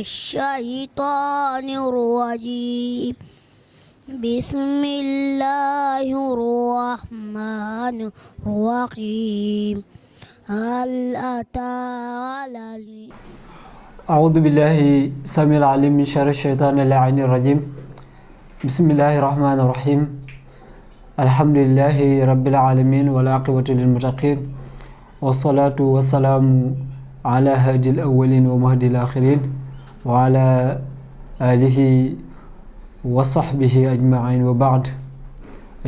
الشيطان الرجيم بسم الله الرحمن الرحيم هل أتى على أعوذ بالله السميع العليم من شر الشيطان اللعين الرجيم بسم الله الرحمن الرحيم الحمد لله رب العالمين والعاقبة للمتقين والصلاة والسلام على هادي الأولين ومهدي الآخرين وعلى آله وصحبه أجمعين وبعد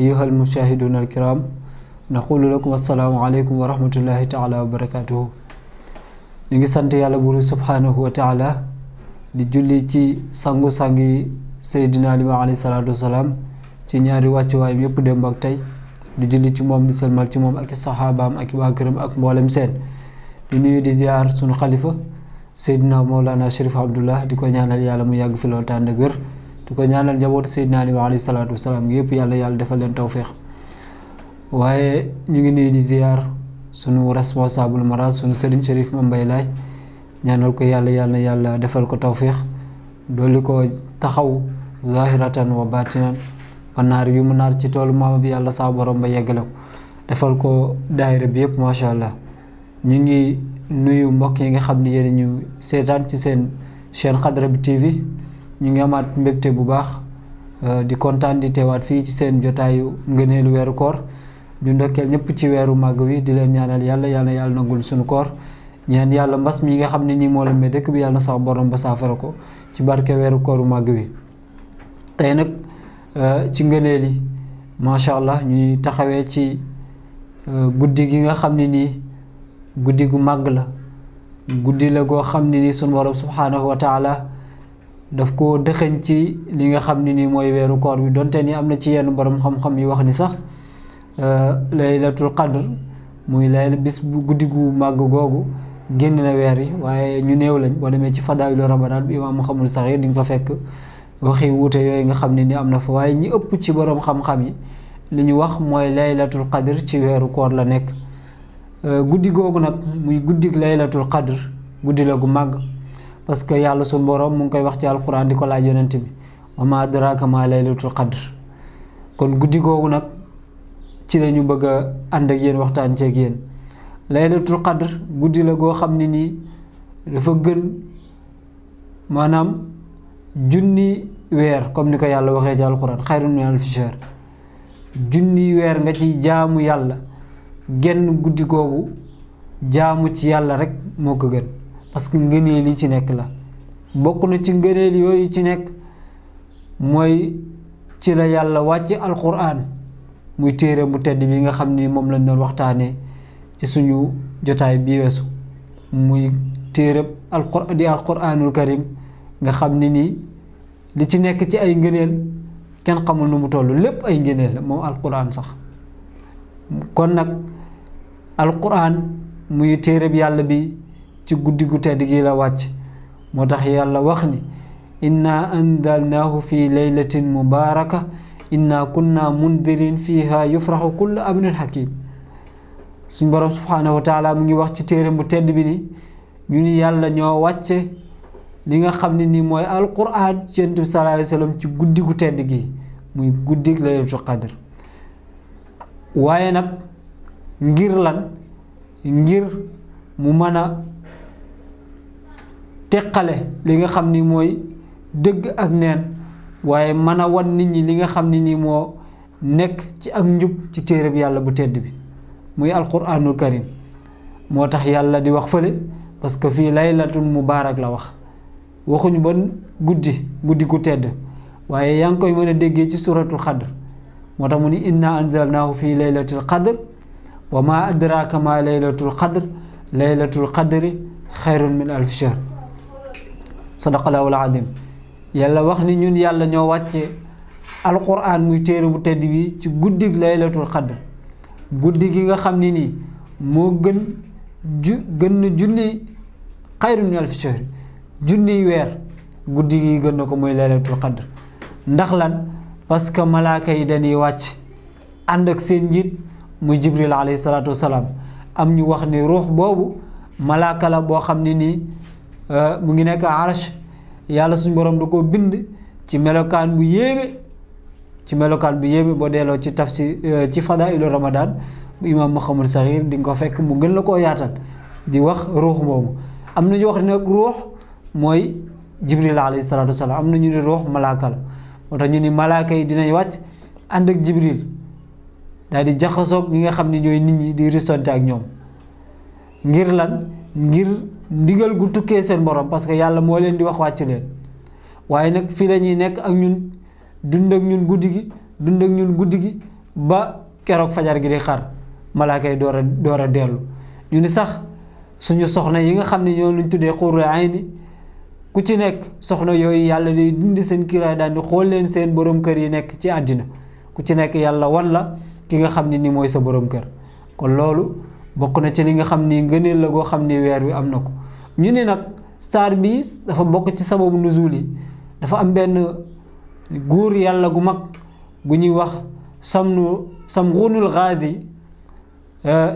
أيها المشاهدون الكرام نقول لكم السلام عليكم ورحمة الله تعالى وبركاته ñu ngi sant yàlla buur subhanahu wa taala di julli ci sangu-sangi Seydina Limaamu alayhi salaatu wasalaam ci ñaari wàccuwaayam yëpp démb ak tey di julli ci moom di sëlmal ci moom ak saxaabaam ak waa këram ak mboolem seen di nuyu di ziar sunu xalifa Seydina Mawlana Chérif Abdullah di ko ñaanal yàlla mu yàgg fi loolu tànn ak wér di ko ñaanal njabootu Seydina Limaamu alayhi salaatu wasalaam yëpp yàlla defal leen tawféex waaye ñu ngi nuyu di ziar sunu responsable moral sunu Serigne Chérif Mbaye Laye ñaanal ko yàlla defal ko tawfiq dolli ko taxaw zahiratan wa batinan ba naar yu mu naar ci toolu maama bi yàlla saa borom ba yeggale ko defal ko daayira bi yëpp macha allah ñu ngi nuyu mbokk yi nga xam ne yéen ñu seetaan ci seen chaîne Hadrami TV ñu ngi amaat mbégte bu baax di kontaan di teewaat fii ci seen jotaayu ngëneelu weeru koor ñu ndokkeel ñëpp ci weeru màgg wi di leen ñaanal yàlla nangul suñu koor ñaan yàlla mbas mi nga xam ne nii moo la mee dëkk bi yàlla na sax borom ba saafara ko ci barke weeru kooru màgg wi tey nag ci ngëneel yi macha allah ñuy taxawee ci guddi gi nga xam ne nii guddi gu màgg la guddi la goo xam ne nii suñu borom subhanahu wa taala daf ko dëxëñ ci li nga xam ne nii mooy weeru koor wi donte ni am na ci yenn borom xam-xam yi wax ni sax laylatul qadr muy bis bu guddi gu màgg googu génn na weer yi waaye ñu néew lañ boo demee ci fadaawilu ramadan bi imaam Muhammad Saxiir di nga fa fekk waxi wuute yooyu nga xam ne ni am na fa waaye ñi ëpp ci borom xam-xam yi li ñu wax mooy laylatul qadr ci weeru koor la nekk guddi googu nag muy guddi laylatul qadr guddi la gu màgg parce que yàlla suñu borom mu ngi koy wax ci alquran di ko laaj yonent bi wa ma adraka ma laylatul qadr kon guddi googu nag ci lañu bëgg a ànd ak yéen waxtaan ceeg yéen laylatul qadr guddi la goo xam ne nii dafa gën maanaam junni weer comme ni ko yàlla waxee ci alquran xayrun min alfi shahr junni weer nga ci jaamu yàlla genn guddi googu jaamu ci yàlla rek moo ko gën parce que ngëneel yi ci nekk la bokk na ci ngëneel yooyu ci nekk mooy ci la yàlla wàcce alquran muy téere bu tedd bi nga xam ni moom lañ doon waxtaanee ci suñu jotaay bi weesu muy téere alquranul karim nga xam ne nii li ci nekk ci ay ngëneel kenn xamul nu mu toll lépp ay ngëneel la moom alquran sax kon nag alquran muy téere bi yàlla bi ci guddi gu tedd gi la wàcc moo tax yàlla wax ni inna anzalnaahu fi laylatin mubaraka inna kunna mundirin fiha yufraxu kullu amrin hakim suñ borom subhanahu wa taala mu ngi wax ci téere bu tedd bi ni ñu ni yàlla ñoo wàcce li nga xam ne ni mooy alquran ci Yonent bi sallallahu alayhi wa sallam ci guddi gu tedd gi muy guddi laylatul qadr waaye nag ngir lan ngir mu mën a teqale li nga xam ni mooy dëgg ak neen waaye mën a wan nit ñi li nga xam ne nii moo nekk ci ak njub ci téere bi yàlla bu tedd bi muy alquranul karim moo tax yàlla di wax fële parce que fii laylatul mubaarak la wax waxuñu ban guddi gu tedd waaye yaa ngi koy mën a déggee ci suratul xadr moo tax mu ni inna anzalnaahu fii laylatul qadr wa ma adraka ma laylatul qadri xayrun min alfi shahr sadaqallahul adim yàlla wax ni ñun yàlla ñoo wàcce alquran muy téere bu tedd bi ci guddig laylatul qadr guddi gi nga xam ne nii moo gën na junni xayrun min alfi shahr junniy weer guddi gi gën na ko muy laylatul qadr ndax lan parce que malaaka yi dañuy wàcc ànd ak seen njiit muy jibril alayhi salaatu wasalaam am ñu wax ni ruux boobu malaaka la boo xam ne nii mu ngi nekk arsh yàlla suñu borom da koo bind ci melokaan bu yéeme boo delloo ci tafsir ci fadailu ramadan bu imam Muhammad Saxiir di nga ko fekk mu gën la koo yaatal di wax ruux moomu. am na ñu wax ne nag ruux mooy jibril alayhi salaatu wasalaam, am na ñu ne ruux malaaka la. moo tax ñu ni malaaka yi dinañ wàcc ànd ak jibril daal di jaxasoog ñi nga xam ne ñooy nit ñi di risonte ak ñoom ngir lan, ngir ndigal gu tukkee seen borom, parce que yàlla moo leen di wax wàcc leen. waaye nag fii la ñuy nekk ak ñun, dund ak ñun guddi gi ba keroog fajar gi di xar malaaka yi door a dellu. ñu ni sax suñu soxna yi nga xam ne ñoo luñ tuddee xuurul ayni, ku ci nekk soxna yooyu yàlla day dindi seen kiiraay daal di xool leen seen borom kër yi nekk ci àddina, ku ci nekk yàlla wan la ki nga xam ne ni mooy sa borom kër. kon loolu bokk na ci li nga xam ni ngëneel la goo xam ni weer wi am na ko. ñu ni nag saar bi dafa bokk ci sababu nuzul yi, dafa am benn góor yàlla gu mag gu ñuy wax Samghunul Ghazzi.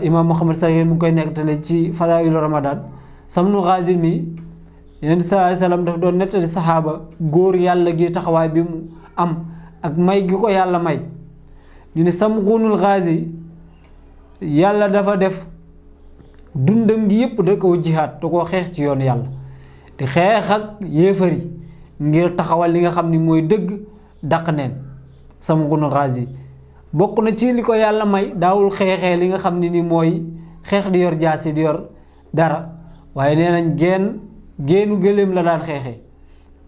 Imam Muhammad Saxiir mu ngi koy nettali ci fadailu ramadan. Samghunul Ghazzi mi Yonent bi sallallahu alayhi wasallam daf doon nettali saxaaba góor yàlla gi taxawaay bi mu am ak may gi ko yàlla may. ñu ne Samghunul Ghazzi yàlla dafa def dundam gi yëpp da koo jihaad, da koo xeex ci yoon yàlla, di xeex ak yéefari ngir taxawal li nga xam ni mooy dëgg dàq neen. Samghunul Ghazzi bokk na ci li ko yàlla may, daawul xeexee li nga xam ne ni mooy xeex di yor jaasi di yor dara, waaye nee nañ génnu gëléem la daan xeexee,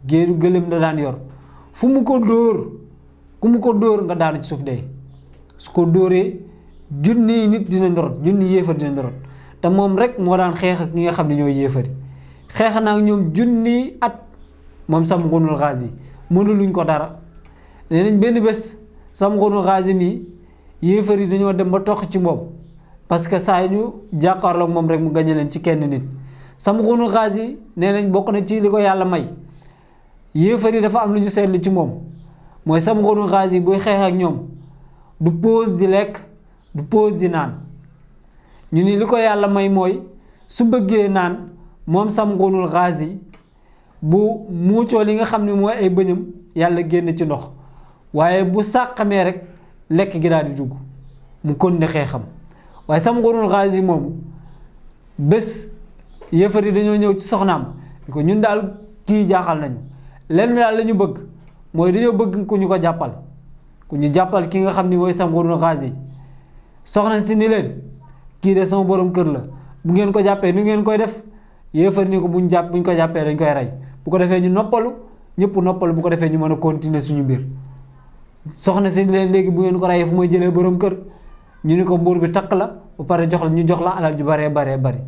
génnu gëléem la daan yor. fu mu ko dóor, ku mu ko dóor nga daanu ci suuf dee. su ko dóoree junni nit dina ndorot, junni yéefar dina ndorot. te moom rek moo daan xeex ak ñi nga xam ne ñooy yéefari, xeex naa ñoom junni at moom Samghunul Ghazzi mënuluñ ko dara. nee nañ benn bés Samghunul Ghazzi mi yéefar yi dañoo dem ba toq ci moom, parce que saa ñu jàkkaarloog moom rek mu gañe leen ci kenn nit. Samghunul Ghazzi nee nañ bokk na ci li ko yàlla may, yéefar yi dafa am lu ñu seetlu ci moom, mooy Samghunul Ghazzi buy xeex ak ñoom du pause di lekk, du pause di naan. ñu ni li ko yàlla may mooy su bëggee naan moom Samghunul Ghazzi bu muucoo li nga xam ne mooy ay bëñam yàlla génn ci ndox, waaye bu sàqamee rek lekk gi daal di dugg mu continuer xeexam. waaye Samghunul Ghazzi moomu bés yëfar yi dañoo ñëw ci soxnaam ni ko ñun daal kii jaaxal nañu, lenn daal la ñu bëgg mooy dañoo bëgg ku ñu ko jàppal, ku ñu jàppal ki nga xam ni mooy Samghunul Ghazzi. soxna si ni leen kii de sama borom kër la, bu ngeen ko jàppee nu ngeen koy def. yéefar ni ko buñ ko jàppee dañ koy rey, bu ko defee ñu noppalu, ñëpp noppalu, bu ko defee ñu mën a continuer suñu mbir. soxna si leen léegi bu ngeen ko reyee fu may jëlee borom kër. ñu ni ko buur bi takk la ba pare ñu jox la alal ju baree bari.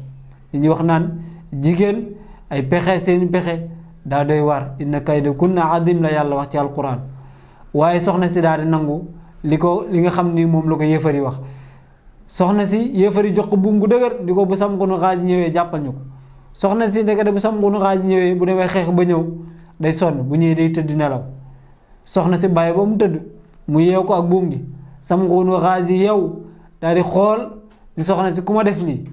li ñuy wax naan jigéen ay pexe seeni pexe daa doy waar, inna kayda kunna azim la yàlla wax ci alquran. waaye soxna si daal di nangu li nga xam ni moom la ko yéefar yi wax. soxna si yéefar yi jox ko buum gu dëgër di ko bu Samghunul Ghazzi ñëwee jàppal ñu ko. soxna si ndekete bu Samghunul Ghazzi ñëwee bu demee xeex ba ñëw day sonn, bu ñëwee day tëdd nelaw. soxna si bàyyi ba mu tëdd mu yeew ko ak buum gi. Samghunul Ghazzi yeew daal di xool ni soxna si ku ma def lii,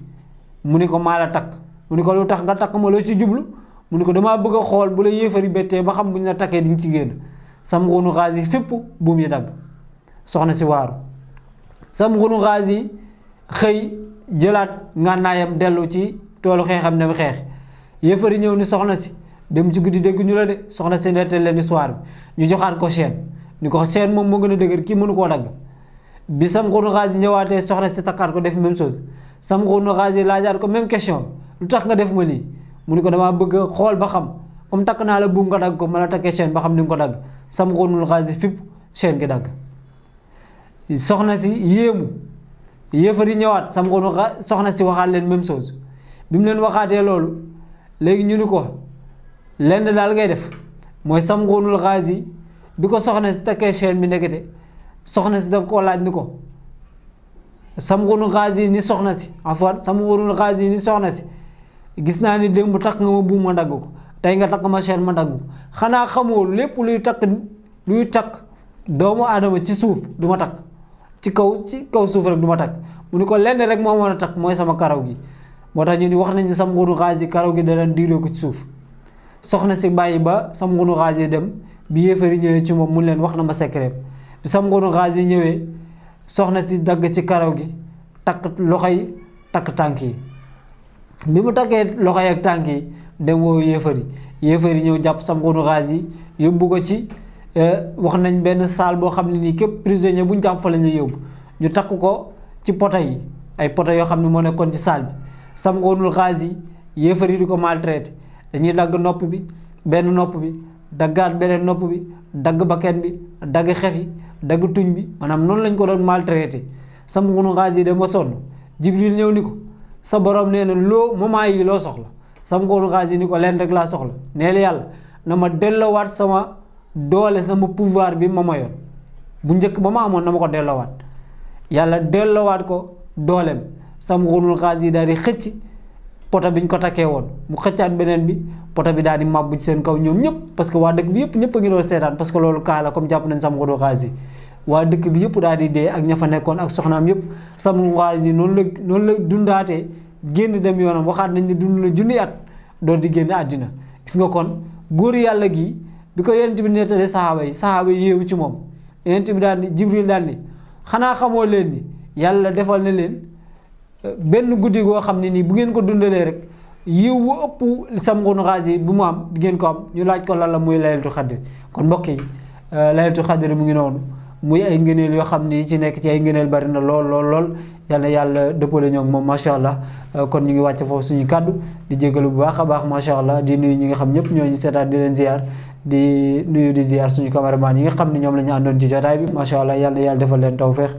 mu ni ko maa la takk. mu ni ko lu tax nga takk ma, loo ci jublu. mu ni ko damaa bëgg a xool bu la yéefari bettee ba xam bu ñu la takkee di nga ci génn. Samghunul Ghazzi fépp buum yi dagg. soxna si waaru. Samghunul Ghazzi xëy jëlaat ngànnaayam dellu ci toolu xeexam dem xeex. yéefari ñëw ni soxna si dem ci guddi dégg ñu la de. soxna si nettali leen histoire bi ñu joxaat ko chaîne, ni ko chaîne moom moo gën a dëgër, kii mënu koo dagg. bi Samghunul Ghazzi ñëwaatee soxna si takkaat ko def même chose. Samghunul Ghazzi laajaat ko même question, lu tax nga def ma lii. mu ni ko damaa bëgg a xool ba xam comme takk naa la buum nga dagg ko, ma la takkee chaîne ba xam ni nga ko dagg. Samghunul Ghazzi fipp chaîne gi dagg. soxna si yéemu, yéefar yi ñëwaat soxna si waxaat leen même chose. bi mu leen waxaatee loolu léegi ñu ni ko lenn daal ngay def mooy Samghunul Ghazzi bi ko soxna si takkee chaîne bi ndekete soxna si daf koo laaj ni ko Samghunul Ghazzi ni soxna si Samghunul Ghazzi ni soxna si gis naa ni démb takk nga ma buum ma dagg ko, tey nga takk ma chaîne ma dagg ko. xanaa xamoo lépp luy takk doomu aadama ci suuf du ma takk, ci kaw suuf rek du ma takk. mu ni ko lenn rek moo mën a takk mooy sama karaw gi. moo tax ñu ni wax nañ ni Samghunul Ghazzi karaw gi da daan diiroo ko ci suuf. soxna si bàyyi ba Samghunu Ghazi dem bi yéefari ñëwee ci moom mu leen wax na ma secret bi Samghunu Ghazi ñëwee soxna si dagg ci karaw gi takk loxo yi takk tànk yi bi mu takkee loxo yi ak tànk yi dem woo yéefari ñëw jàpp Samghunu Ghazi yóbbu ko ci wax nañ benn salle boo xam ne nii képp prisonnier bu ñu jàpp fa la ñuy yóbbu ñu takk ko ci poto yi ay poto yoo xam ne moo nekkoon ci salle bi Samghunu Ghazi yéefari di ko maltraité dañuy dagg nopp bi benn nopp bi daggaat beneen nopp bi dagg bakken bi dagg xef yi dagg tuñ bi maanaam noonu lañ ko doon maltraité Samghunu Ghazi dem ba sonn Jibril ñëw ni ko sa borom nee na loo moment yi loo soxla Samghunu Ghazi ni ko leen rek laa soxla neel yàlla na ma delloowaat sama doole sama pouvoir bi ma mayoon bu njëkk ba ma amoon na ma ko delloowaat yàlla delloowaat ko dooleem Samghunu Ghazi daal di xëcc poto bi ñu ko takkee woon mu xëccaat beneen bi poto bi daal di màbbu ci seen kaw ñoom ñëpp parce que waa dëkk bi yëpp ñëpp a ngi doon seetaan parce que loolu kaa la comme jàpp nañ Samghunu Ghazi waa dëkk bi yëpp daal di dee ak ña fa nekkoon ak soxnaam yëpp Samghunu Ghazi noonu la dundaatee génn dem yoonam waxaat nañ ne dund na junni at doon di génn àddina gis nga kon góor yàlla gi bi ko yonent bi nettalee saxaaba yi yéewu ci moom yonent bi daal ni Jibril daal ni xanaa xamoo leen ni yàlla defal na leen benn guddi goo xam ne nii bu ngeen ko dundalee rek yiw wu ëpp Samghunu Ghazi bu mu am di ngeen ko am ñu laaj ko lan la muy laylatul xadr kon mbokk yi laylatul xadr mu ngi noonu muy ay ngëneel yoo xam ni ci nekk ci ay ngëneel bari na lool yal na yàlla dëppale ñoo moom macha allah kon ñu ngi wàcc foofu suñu kàddu di jégalu bu baax a baax macha allah di nuyu ñi nga xam ñëpp ñoo ñu seetaan di leen ziar di nuyu di ziar suñu cameraman yi nga xam ne ñoom la ñu àndoon ci jotaay bi macha allah yal na yàlla defal leen tawfeex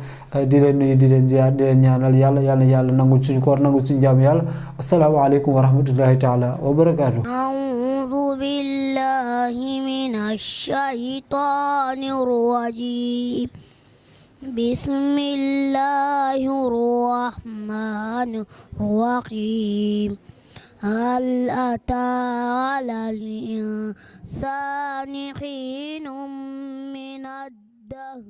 di leen nuyu di leen ziar di leen ñaanal yàlla yal na yàlla nangul suñu koor nangul suñu jaamu yàlla asalaamaaleykum wa rahmatullahi taala wa barakaatu. أعوذ بالله من الشيطان الرجيم بسم الله الرحمن الرحيم هل أتى على الإنسان حين من الدهر